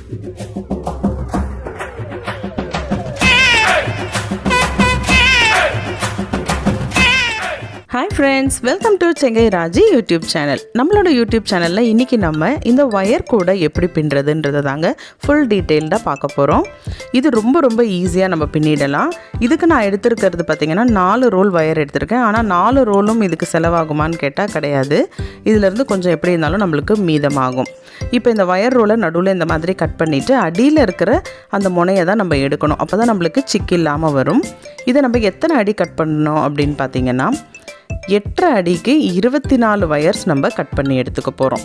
Hi friends, welcome to Chengai Raji YouTube channel. நம்மளோட YouTube சேனலில் இன்றைக்கி நம்ம இந்த ஒயர் கூட எப்படி பின்னுறதுன்றதை தாங்க ஃபுல் டீட்டெயில்டாக பார்க்க போகிறோம். இது ரொம்ப ரொம்ப ஈஸியாக நம்ம பின்னிடலாம். இதுக்கு நான் எடுத்துருக்கிறது பார்த்திங்கன்னா 4 ரோல் ஒயர் எடுத்திருக்கேன். ஆனால் 4 ரோலும் இதுக்கு செலவாகுமான்னு கேட்டால் கிடையாது. இதிலேருந்து கொஞ்சம் எப்படி இருந்தாலும் நம்மளுக்கு மீதமாகும். இப்போ இந்த ஒயர் ரோலை நடுவில் இந்த மாதிரி கட் பண்ணிவிட்டு அடியில் இருக்கிற அந்த முனையை தான் நம்ம எடுக்கணும். அப்போ தான் நம்மளுக்கு சிக்கு இல்லாமல் வரும். இதை நம்ம எத்தனை அடி கட் பண்ணணும் அப்படின்னு பார்த்திங்கன்னா 8.5 அடிக்கு 24 வயர்ஸ் நம்ம கட் பண்ணி எடுத்துக்க போகிறோம்.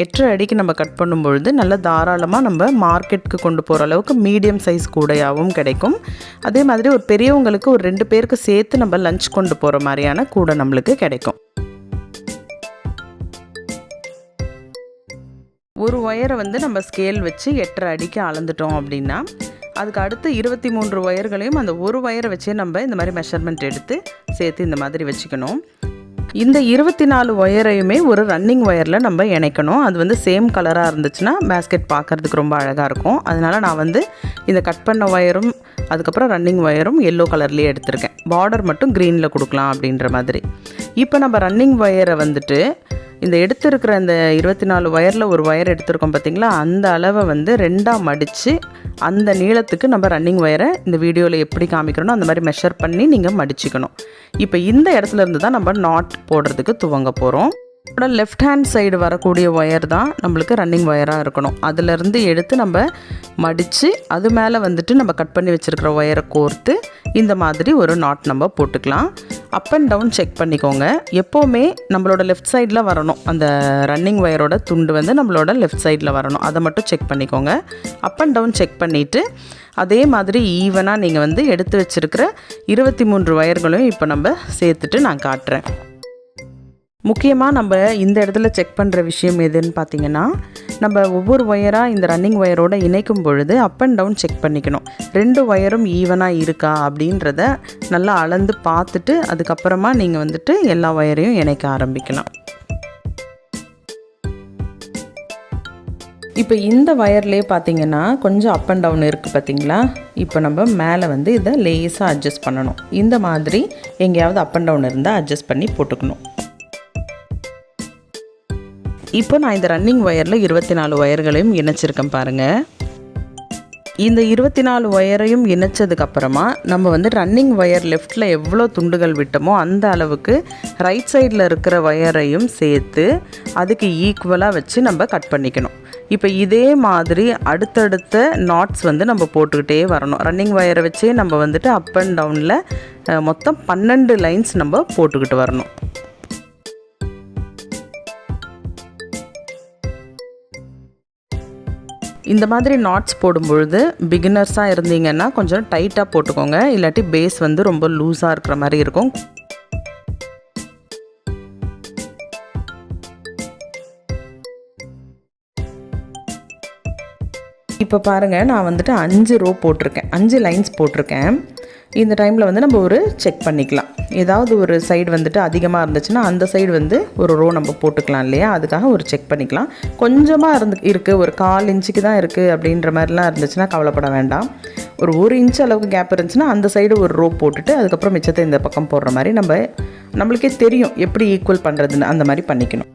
8.5 அடிக்கு நம்ம கட் பண்ணும்பொழுது நல்லா தாராளமாக நம்ம மார்க்கெட்டுக்கு கொண்டு போகிற அளவுக்கு மீடியம் சைஸ் கூடையாகவும் கிடைக்கும். அதே மாதிரி ஒரு பெரியவங்களுக்கு ஒரு 2 பேருக்கு சேர்த்து நம்ம லஞ்ச் கொண்டு போகிற மாதிரியான கூடை நம்மளுக்கு கிடைக்கும். ஒரு ஒயரை நம்ம ஸ்கேல் வச்சு 8.5 அடிக்கு அளந்துட்டோம் அப்படின்னா அதுக்கு அடுத்து 23 ஒயர்களையும் அந்த ஒரு ஒயரை வச்சே நம்ம இந்த மாதிரி மெஷர்மெண்ட் எடுத்து சேர்த்து இந்த மாதிரி வச்சுக்கணும். இந்த 24 ஒயரையுமே ஒரு ரன்னிங் ஒயரில் நம்ம இணைக்கணும். அது சேம் கலராக இருந்துச்சுன்னா பேஸ்கெட் பார்க்குறதுக்கு ரொம்ப அழகாக இருக்கும். அதனால் நான் இந்த கட் பண்ண ஒயரும் அதுக்கப்புறம் ரன்னிங் ஒயரும் எல்லோ கலர்லேயே எடுத்திருக்கேன். பார்டர் மட்டும் க்ரீனில் கொடுக்கலாம் அப்படின்ற மாதிரி. இப்போ நம்ம ரன்னிங் ஒயரை இந்த எடுத்துருக்கிற இந்த 24 ஒயரில் ஒரு ஒயர் எடுத்துருக்கோம் பார்த்திங்களா, அந்த அளவை 2ஆக மடித்து அந்த நீளத்துக்கு நம்ம ரன்னிங் ஒயரை இந்த வீடியோவில் எப்படி காமிக்கிறோன்னா அந்த மாதிரி மெஷர் பண்ணி நீங்கள் மடிச்சிக்கணும். இப்போ இந்த இடத்துல இருந்து தான் நம்ம நாட் போடுறதுக்கு துவங்க போகிறோம். லெஃப்ட் ஹேண்ட் சைடு வரக்கூடிய ஒயர் தான் நம்மளுக்கு ரன்னிங் ஒயராக இருக்கணும். அதிலேருந்து எடுத்து நம்ம மடித்து அது மேலே நம்ம கட் பண்ணி வச்சுருக்கிற ஒயரை கோர்த்து இந்த மாதிரி ஒரு நாட் நம்ம போட்டுக்கலாம். அப் அண்ட் டவுன் செக் பண்ணிக்கோங்க. எப்போவுமே நம்மளோட லெஃப்ட் சைடில் வரணும். அந்த ரன்னிங் ஒயரோட துண்டு நம்மளோட லெஃப்ட் சைடில் வரணும். அதை மட்டும் செக் பண்ணிக்கோங்க. அப் அண்ட் டவுன் செக் பண்ணிவிட்டு அதே மாதிரி ஈவனாக நீங்கள் எடுத்து வச்சுருக்கிற 23 ஒயர்களையும் இப்போ நம்ம சேர்த்துட்டு நான் காட்டுறேன். முக்கியமாக நம்ம இந்த இடத்துல செக் பண்ணுற விஷயம் எதுன்னு பார்த்திங்கன்னா, நம்ம ஒவ்வொரு ஒயராக இந்த ரன்னிங் ஒயரோடு இணைக்கும் பொழுது அப் அண்ட் டவுன் செக் பண்ணிக்கணும். 2 ஒயரும் ஈவனாக இருக்கா அப்படின்றத நல்லா அளந்து பார்த்துட்டு அதுக்கப்புறமா நீங்கள் எல்லா ஒயரையும் இணைக்க ஆரம்பிக்கலாம். இப்போ இந்த ஒயர்லேயே பார்த்திங்கன்னா கொஞ்சம் அப் அண்ட் டவுன் இருக்குது பார்த்திங்களா. இப்போ நம்ம மேலே இதை லேஸாக அட்ஜஸ்ட் பண்ணணும். இந்த மாதிரி எங்கேயாவது அப் அண்ட் டவுன் இருந்தால் அட்ஜஸ்ட் பண்ணி போட்டுக்கணும். இப்போ நான் இந்த ரன்னிங் ஒயரில் 24 ஒயர்களையும் இணைச்சிருக்கேன் பாருங்கள். இந்த 24 ஒயரையும் இணைச்சதுக்கப்புறமா நம்ம ரன்னிங் ஒயர் லெஃப்டில் எவ்வளோ துண்டுகள் விட்டோமோ அந்த அளவுக்கு ரைட் சைடில் இருக்கிற ஒயரையும் சேர்த்து அதுக்கு ஈக்குவலாக வச்சு நம்ம கட் பண்ணிக்கணும். இப்போ இதே மாதிரி அடுத்தடுத்த நாட்ஸ் நம்ம போட்டுக்கிட்டே வரணும். ரன்னிங் ஒயரை வச்சே நம்ம அப் அண்ட் டவுனில் மொத்தம் 12 லைன்ஸ் நம்ம போட்டுக்கிட்டு வரணும். இந்த மாதிரி நாட்ஸ் போடும்பொழுது பிகினர்ஸாக இருந்தீங்கன்னா கொஞ்சம் டைட்டாக போட்டுக்கோங்க. இல்லாட்டி பேஸ் ரொம்ப லூஸாக இருக்கிற மாதிரி இருக்கும். இப்போ பாருங்கள், நான் 5 ரோ போட்டிருக்கேன், 5 லைன்ஸ் போட்டிருக்கேன். இந்த டைமில் நம்ம ஒரு செக் பண்ணிக்கலாம். ஏதாவது ஒரு சைடு அதிகமாக இருந்துச்சுன்னா அந்த சைடு ஒரு ரோ நம்ம போட்டுக்கலாம் இல்லையா, அதுக்காக ஒரு செக் பண்ணிக்கலாம். கொஞ்சமாக இருக்குது, ஒரு 1/4 இன்ச்சுக்கு தான் இருக்குது அப்படின்ற மாதிரிலாம் இருந்துச்சுன்னா கவலைப்பட வேண்டாம். ஒரு 1 இன்ச் அளவுக்கு கேப் இருந்துச்சுன்னா அந்த சைடு ஒரு ரோ போட்டுட்டு அதுக்கப்புறம் மிச்சத்தை இந்த பக்கம் போடுற மாதிரி நம்மளுக்கே தெரியும் எப்படி ஈக்குவல் பண்ணுறதுன்னு, அந்த மாதிரி பண்ணிக்கணும்.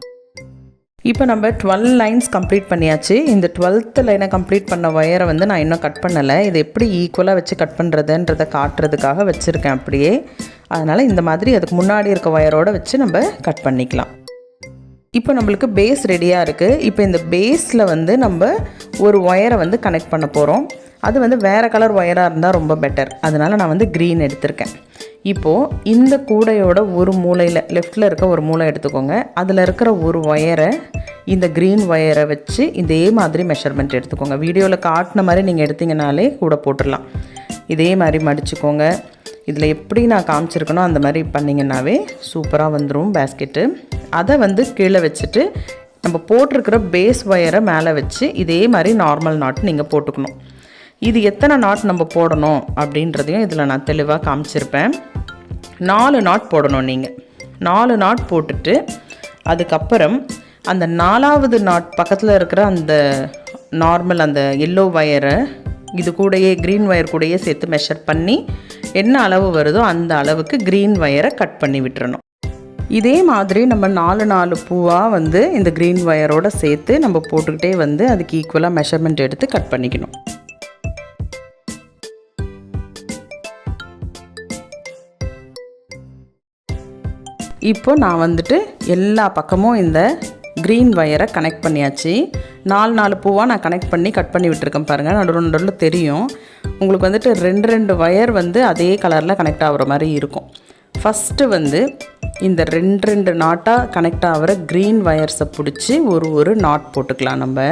இப்போ நம்ம 12 லைன்ஸ் கம்ப்ளீட் பண்ணியாச்சு. இந்த 12th லைனை கம்ப்ளீட் பண்ண ஒயரை நான் இன்னும் கட் பண்ணலை. இதை எப்படி ஈக்குவலாக வச்சு கட் பண்ணுறதுன்றதை காட்டுறதுக்காக வச்சுருக்கேன் அப்படியே. அதனால் இந்த மாதிரி அதுக்கு முன்னாடி இருக்க ஒயரோடு வச்சு நம்ம கட் பண்ணிக்கலாம். இப்போ நம்மளுக்கு பேஸ் ரெடியாக இருக்குது. இப்போ இந்த பேஸில் நம்ம ஒரு ஒயரை கனெக்ட் பண்ண போகிறோம். அது வேறு கலர் ஒயராக இருந்தால் ரொம்ப பெட்டர். அதனால் நான் க்ரீன் எடுத்திருக்கேன். இப்போது இந்த கூடையோட ஒரு மூலையில் லெஃப்டில் இருக்க ஒரு மூளை எடுத்துக்கோங்க. அதில் இருக்கிற ஒரு ஒயரை இந்த க்ரீன் ஒயரை வச்சு இதே மாதிரி மெஷர்மெண்ட் எடுத்துக்கோங்க. வீடியோவில் காட்டின மாதிரி நீங்கள் எடுத்திங்கனாலே கூட போட்டுடலாம். இதே மாதிரி மடிச்சுக்கோங்க. இதில் எப்படி நான் காமிச்சிருக்கணும் அந்த மாதிரி பண்ணிங்கன்னாவே சூப்பராக வந்துடும் பேஸ்கெட்டு. அதை கீழே வச்சுட்டு நம்ம போட்டிருக்கிற பேஸ் ஒயரை மேலே வச்சு இதே மாதிரி நார்மல் நாட் நீங்கள் போட்டுக்கணும். இது எத்தனை நாட் நம்ம போடணும் அப்படின்றதையும் இதில் நான் தெளிவாக காமிச்சிருப்பேன். 4 நாட் போடணும். நீங்கள் 4 நாட் போட்டுட்டு அதுக்கப்புறம் அந்த 4வது நாட் பக்கத்தில் இருக்கிற அந்த நார்மல் அந்த எல்லோ வயரை இது கூடயே க்ரீன் ஒயர் கூடயே சேர்த்து மெஷர் பண்ணி என்ன அளவு வருதோ அந்த அளவுக்கு க்ரீன் ஒயரை கட் பண்ணி விட்டுறணும். இதே மாதிரி நம்ம 4 பூவாக வந்து இந்த க்ரீன் ஒயரோடு சேர்த்து நம்ம போட்டுக்கிட்டே வந்து அதுக்கு ஈக்குவலாக மெஷர்மெண்ட் எடுத்து கட் பண்ணிக்கணும். இப்போ நான் வந்துட்டு எல்லா பக்கமும் இந்த க்ரீன் ஒயரை கனெக்ட் பண்ணியாச்சு. 4 பூவாக நான் கனெக்ட் பண்ணி கட் பண்ணி விட்டுருக்கேன் பாருங்கள். நடுவில் தெரியும் உங்களுக்கு வந்துட்டு 2 ஒயர் வந்து அதே கலரில் கனெக்ட் ஆகிற மாதிரி இருக்கும். ஃபஸ்ட்டு வந்து இந்த 2 நாட்டாக கனெக்ட் ஆகிற க்ரீன் ஒயர்ஸை பிடிச்சி ஒரு நாட் போட்டுக்கலாம். நம்ம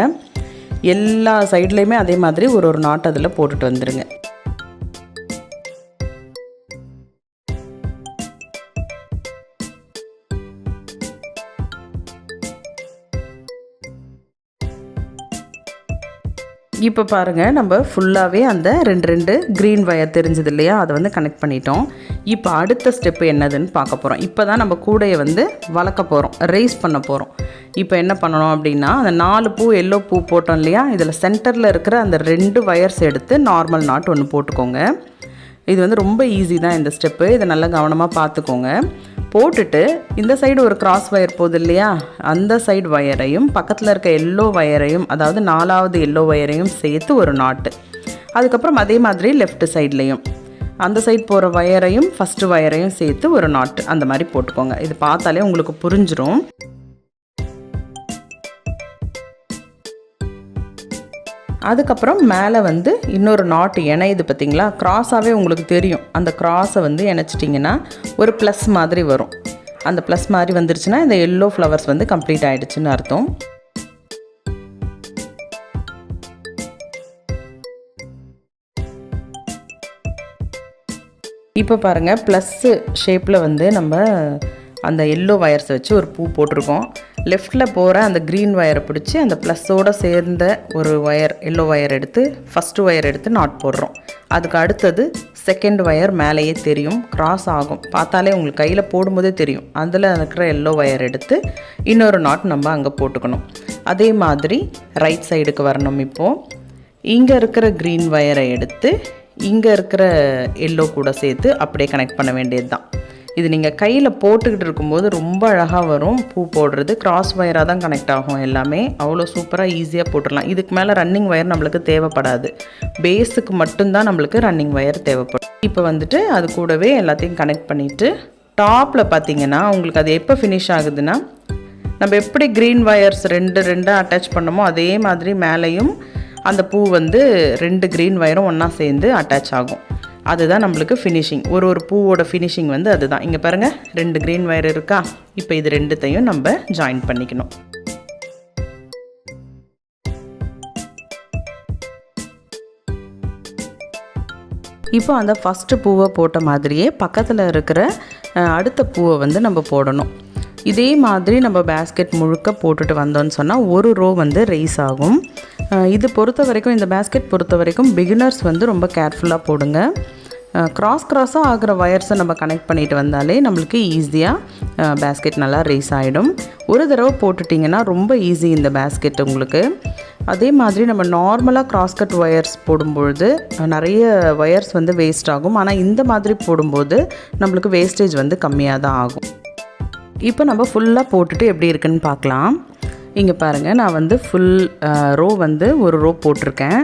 எல்லா சைட்லேயுமே அதே மாதிரி ஒரு நாட் அதில் போட்டுட்டு வந்துடுங்க. இப்போ பாருங்கள், நம்ம ஃபுல்லாகவே அந்த 2 க்ரீன் ஒயர் தெரிஞ்சது இல்லையா, அதை வந்து கனெக்ட் பண்ணிட்டோம். இப்போ அடுத்த ஸ்டெப்பு என்னதுன்னு பார்க்க போகிறோம். இப்போ தான் நம்ம கூடையை வந்து வளர்க்க போகிறோம், ரைஸ் பண்ண போகிறோம். இப்போ என்ன பண்ணணும் அப்படின்னா, அந்த 4 பூ எல்லோ பூ போட்டோம் இல்லையா, இதில் சென்டரில் இருக்கிற அந்த 2 ஒயர்ஸ் எடுத்து நார்மல் நாட் ஒன்று போட்டுக்கோங்க. இது வந்து ரொம்ப ஈஸி தான் இந்த ஸ்டெப்பு. இதை நல்லா கவனமாக பார்த்துக்கோங்க. போட்டுட்டு இந்த சைடு ஒரு கிராஸ் ஒயர் போகுது இல்லையா, அந்த சைடு ஒயரையும் பக்கத்தில் இருக்க எல்லோ ஒயரையும், அதாவது 4வது எல்லோ ஒயரையும் சேர்த்து ஒரு நாட்டு. அதுக்கப்புறம் அதே மாதிரி லெஃப்ட் சைட்லேயும் அந்த சைடு போகிற ஒயரையும் ஃபஸ்ட்டு ஒயரையும் சேர்த்து ஒரு நாட்டு. அந்த மாதிரி போட்டுக்கோங்க. இது பார்த்தாலே உங்களுக்கு புரிஞ்சிடும். அதுக்கப்புறம் மேலே வந்து இன்னொரு நாட்டு இணையுது பார்த்திங்களா, க்ராஸாகவே உங்களுக்கு தெரியும். அந்த க்ராஸை வந்து இணைச்சிட்டிங்கன்னா ஒரு ப்ளஸ் மாதிரி வரும். அந்த ப்ளஸ் மாதிரி வந்துருச்சுன்னா இந்த எல்லோ ஃப்ளவர்ஸ் வந்து கம்ப்ளீட் ஆகிடுச்சுன்னு அர்த்தம். இப்போ பாருங்கள், ப்ளஸ்ஸு ஷேப்பில் வந்து நம்ம அந்த எல்லோ ஒயர்ஸை வச்சு ஒரு பூ போட்டிருக்கோம். லெஃப்டில் போகிற அந்த க்ரீன் ஒயரை பிடிச்சி அந்த ப்ளஸ்ஸோடு சேர்ந்த ஒரு ஒயர் எல்லோ ஒயர் எடுத்து ஃபஸ்ட்டு ஒயர் எடுத்து நாட் போடுறோம். அதுக்கு அடுத்தது செகண்ட் ஒயர் மேலேயே தெரியும், கிராஸ் ஆகும், பார்த்தாலே உங்களுக்கு கையில் போடும்போதே தெரியும். அதில் இருக்கிற எல்லோ ஒயர் எடுத்து இன்னொரு நாட் நம்ம அங்கே போட்டுக்கணும். அதே மாதிரி ரைட் சைடுக்கு வரணும். இப்போது இங்கே இருக்கிற க்ரீன் ஒயரை எடுத்து இங்கே இருக்கிற எல்லோ கூட சேர்த்து அப்படியே கனெக்ட் பண்ண வேண்டியது தான். இது நீங்கள் கையில் போட்டுக்கிட்டு இருக்கும்போது ரொம்ப அழகாக வரும். பூ போடுறது கிராஸ் ஒயராக தான் கனெக்ட் ஆகும். எல்லாமே அவ்வளோ சூப்பராக ஈஸியாக போட்டுடலாம். இதுக்கு மேலே ரன்னிங் ஒயர் நம்மளுக்கு தேவைப்படாது. பேஸுக்கு மட்டும்தான் நம்மளுக்கு ரன்னிங் ஒயர் தேவைப்படும். இப்போ வந்துட்டு அது கூடவே எல்லாத்தையும் கனெக்ட் பண்ணிவிட்டு டாப்பில் பார்த்தீங்கன்னா உங்களுக்கு அது எப்போ ஃபினிஷ் ஆகுதுன்னா, நம்ம எப்படி க்ரீன் ஒயர்ஸ் 2 அட்டாச் பண்ணமோ அதே மாதிரி மேலேயும் அந்த பூ வந்து 2 க்ரீன் ஒயரும் ஒன்றா சேர்ந்து அட்டாச் ஆகும். அதுதான் நம்மளுக்கு ஃபினிஷிங். ஒரு பூவோட ஃபினிஷிங் வந்து அதுதான். இங்கே பாருங்கள், 2 க்ரீன் ஒயர் இருக்கா. இப்போ இது 2த்தையும் நம்ம ஜாயின் பண்ணிக்கணும். இப்போ அந்த ஃபஸ்ட்டு பூவை போட்ட மாதிரியே பக்கத்தில் இருக்கிற அடுத்த பூவை வந்து நம்ம போடணும். இதே மாதிரி நம்ம பேஸ்கெட் முழுக்க போட்டுட்டு வந்தோன்னு சொன்னால் ஒரு ரோ வந்து ரைஸ் ஆகும். இது பொறுத்த வரைக்கும், இந்த பேஸ்கெட் பொறுத்த வரைக்கும் பிகினர்ஸ் வந்து ரொம்ப கேர்ஃபுல்லாக போடுங்க. கிராஸாக ஆகிற ஒயர்ஸை நம்ம கனெக்ட் பண்ணிட்டு வந்தாலே நம்மளுக்கு ஈஸியாக பேஸ்கெட் நல்லா ரைஸ் ஆகிடும். ஒரு தடவை போட்டுட்டிங்கன்னா ரொம்ப ஈஸி இந்த பேஸ்கெட் உங்களுக்கு. அதே மாதிரி நம்ம நார்மலாக கிராஸ்கட் ஒயர்ஸ் போடும்பொழுது நிறைய ஒயர்ஸ் வந்து வேஸ்ட் ஆகும். ஆனால் இந்த மாதிரி போடும்போது நம்மளுக்கு வேஸ்டேஜ் வந்து கம்மியாக தான் ஆகும். இப்போ நம்ம ஃபுல்லாக போட்டுட்டு எப்படி இருக்குன்னு பார்க்கலாம். இங்கே பாருங்கள், நான் வந்து ஃபுல் ரோ வந்து ஒரு ரோ போட்டிருக்கேன்.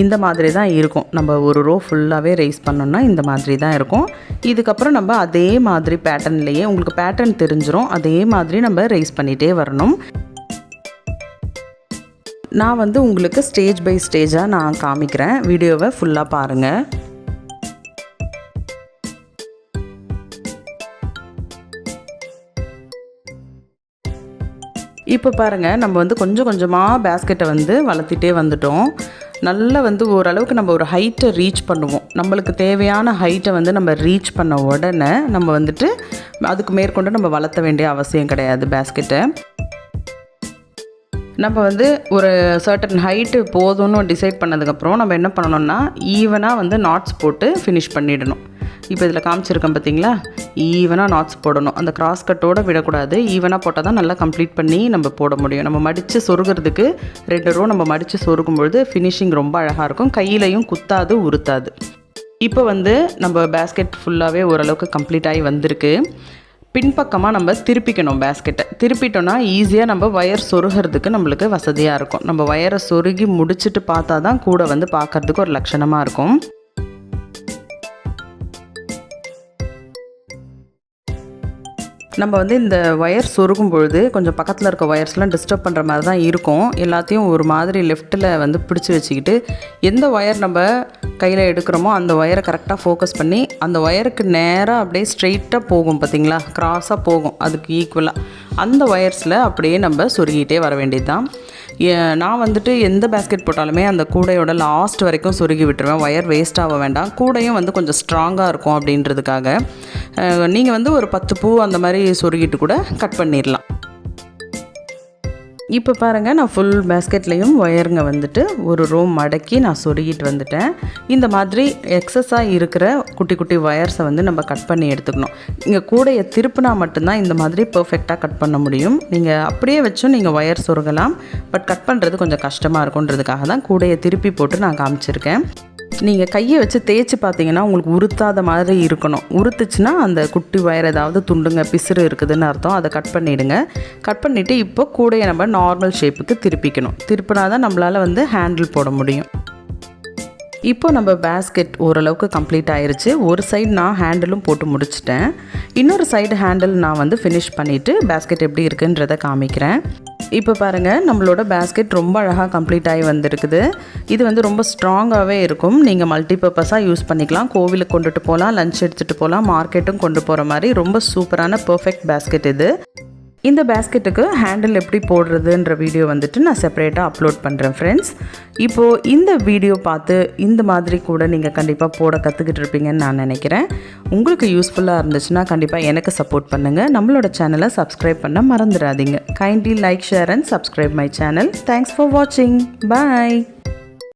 இந்த மாதிரி தான் இருக்கும். நம்ம ஒரு ரோ ஃபுல்லாகவே ரைஸ் பண்ணோன்னா இந்த மாதிரி தான் இருக்கும். இதுக்கப்புறம் நம்ம அதே மாதிரி பேட்டர்ன்லேயே உங்களுக்கு பேட்டர்ன் தெரிஞ்சிடும். அதே மாதிரி நம்ம ரைஸ் பண்ணிகிட்டே வரணும். நான் வந்து உங்களுக்கு ஸ்டேஜ் பை ஸ்டேஜாக நான் காமிக்கிறேன். வீடியோவை ஃபுல்லாக பாருங்கள். இப்போ பாருங்கள், நம்ம வந்து கொஞ்சம் கொஞ்சமாக பேஸ்கெட்டை வந்து வளர்த்திட்டே வந்துட்டோம். நல்லா வந்து ஓரளவுக்கு நம்ம ஒரு ஹைட்டை ரீச் பண்ணுவோம். நம்மளுக்கு தேவையான ஹைட்டை வந்து நம்ம ரீச் பண்ண உடனே நம்ம வந்துட்டு அதுக்கு மேற்கொண்டு நம்ம வளர்த்த வேண்டிய அவசியம் கிடையாது பேஸ்கெட்டை. நம்ம வந்து ஒரு சர்டன் ஹைட்டு போதும்னு டிசைட் பண்ணதுக்கப்புறம் நம்ம என்ன பண்ணணும்னா ஈவனாக வந்து நாட்ஸ் போட்டு ஃபினிஷ் பண்ணிடணும். இப்போ இதில் காமிச்சிருக்கேன் பார்த்தீங்களா, ஈவனாக நாட்ஸ் போடணும். அந்த கிராஸ் கட்டோடு விடக்கூடாது. ஈவனாக போட்டால் தான் நல்லா கம்ப்ளீட் பண்ணி நம்ம போட முடியும். நம்ம மடித்து சொருகிறதுக்கு 2 ரோ நம்ம மடித்து சொருகும்பொழுது ஃபினிஷிங் ரொம்ப அழகாக இருக்கும். கையிலையும் குத்தாது, உறுத்தாது. இப்போ வந்து நம்ம பேஸ்கெட் ஃபுல்லாகவே ஓரளவுக்கு கம்ப்ளீட் ஆகி வந்திருக்கு. பின்பக்கமாக நம்ம திருப்பிக்கணும். பேஸ்கெட்டை திருப்பிட்டோன்னா ஈஸியாக நம்ம ஒயர் சொருகிறதுக்கு நம்மளுக்கு வசதியாக இருக்கும். நம்ம ஒயரை சொருகி முடிச்சுட்டு பார்த்தா தான் கூட வந்து பார்க்குறதுக்கு ஒரு லட்சணமாக இருக்கும். நம்ம வந்து இந்த ஒயர் சொருகும் பொழுது கொஞ்சம் பக்கத்தில் இருக்க ஒயர்ஸ்லாம் டிஸ்டர்ப் பண்ணுற மாதிரி தான் இருக்கும். எல்லாத்தையும் ஒரு மாதிரி லெஃப்ட்டில் வந்து பிடிச்சி வச்சுக்கிட்டு எந்த ஒயர் நம்ம கையில் எடுக்கிறோமோ அந்த ஒயரை கரெக்டாக ஃபோக்கஸ் பண்ணி அந்த ஒயருக்கு நேராக அப்படியே ஸ்ட்ரெயிட்டாக போகும் பார்த்தீங்களா, கிராஸாக போகும். அதுக்கு ஈக்குவலாக அந்த ஒயர்ஸில் அப்படியே நம்ம சொருகிட்டே வர வேண்டியது தான். நான் வந்துட்டு எந்த பேஸ்கெட் போட்டாலுமே அந்த கூடையோட லாஸ்ட் வரைக்கும் சொருகி விட்டுருவேன். ஒயர் வேஸ்ட் ஆக வேண்டாம். கூடையும் வந்து கொஞ்சம் ஸ்ட்ராங்காக இருக்கும் அப்படின்றதுக்காக. நீங்கள் வந்து ஒரு 10 பூ அந்த மாதிரி சொருகிட்டு கூட கட் பண்ணிடலாம். இப்போ பாருங்கள், நான் ஃபுல் பேஸ்கெட்லேயும் ஒயருங்க வந்துட்டு ஒரு ரோ மடக்கி நான் சொருகிட்டு வந்துட்டேன். இந்த மாதிரி எக்ஸஸாக இருக்கிற குட்டி குட்டி ஒயர்ஸை வந்து நம்ம கட் பண்ணி எடுத்துக்கணும். இங்கே கூடையை திருப்பினா மட்டும்தான் இந்த மாதிரி பர்ஃபெக்டாக கட் பண்ண முடியும். நீங்கள் அப்படியே வச்சும் நீங்கள் ஒயர் சொருகலாம். பட் கட் பண்ணுறது கொஞ்சம் கஷ்டமாக இருக்குன்றதுக்காக தான் கூடையை திருப்பி போட்டு நான் காமிச்சிருக்கேன். நீங்கள் கையை வச்சு தேய்ச்சி பார்த்தீங்கன்னா உங்களுக்கு உறுத்தாத மாதிரி இருக்கணும். உறுத்துச்சுன்னா அந்த குட்டி ஒயர் ஏதாவது துண்டுங்க பிசுறு இருக்குதுன்னு அர்த்தம். அதை கட் பண்ணிவிடுங்க. கட் பண்ணிவிட்டு இப்போ கூடையை நம்ம நார்மல் ஷேப்புக்கு திருப்பிக்கணும். திருப்பினா தான் நம்மளால் வந்து ஹேண்டில் போட முடியும். இப்போ நம்ம பேஸ்கெட் ஓரளவுக்கு கம்ப்ளீட் ஆயிடுச்சு. ஒரு சைடு நான் ஹேண்டிலும் போட்டு முடிச்சிட்டேன். இன்னொரு சைடு ஹேண்டில் நான் வந்து ஃபினிஷ் பண்ணிவிட்டு பேஸ்கெட் எப்படி இருக்குன்றதை காமிக்கிறேன். இப்போ பாருங்கள், நம்மளோட பேஸ்கெட் ரொம்ப அழகாக கம்ப்ளீட் ஆகி வந்திருக்குது. இது வந்து ரொம்ப ஸ்ட்ராங்காகவே இருக்கும். நீங்கள் மல்டிபர்பஸாக யூஸ் பண்ணிக்கலாம். கோவிலுக்கு கொண்டுட்டு போகலாம், லஞ்ச் எடுத்துகிட்டு போகலாம், மார்க்கெட்டும் கொண்டு போகிற மாதிரி ரொம்ப சூப்பரான பர்ஃபெக்ட் பேஸ்கெட் இது. இந்த பேஸ்கெட்டுக்கு ஹேண்டில் எப்படி போடுறதுன்ற வீடியோ வந்துட்டு நான் செப்பரேட்டாக அப்லோட் பண்ணுறேன் ஃப்ரெண்ட்ஸ். இப்போது இந்த வீடியோ பார்த்து இந்த மாதிரி கூட நீங்கள் கண்டிப்பாக போட கற்றுக்கிட்டு இருப்பீங்கன்னு நான் நினைக்கிறேன். உங்களுக்கு யூஸ்ஃபுல்லாக இருந்துச்சுன்னா கண்டிப்பாக எனக்கு சப்போர்ட் பண்ணுங்கள். நம்மளோட சேனலை சப்ஸ்கிரைப் பண்ண மறந்துடாதீங்க. Kindly like, share and subscribe my channel. Thanks for வாட்சிங். பாய்.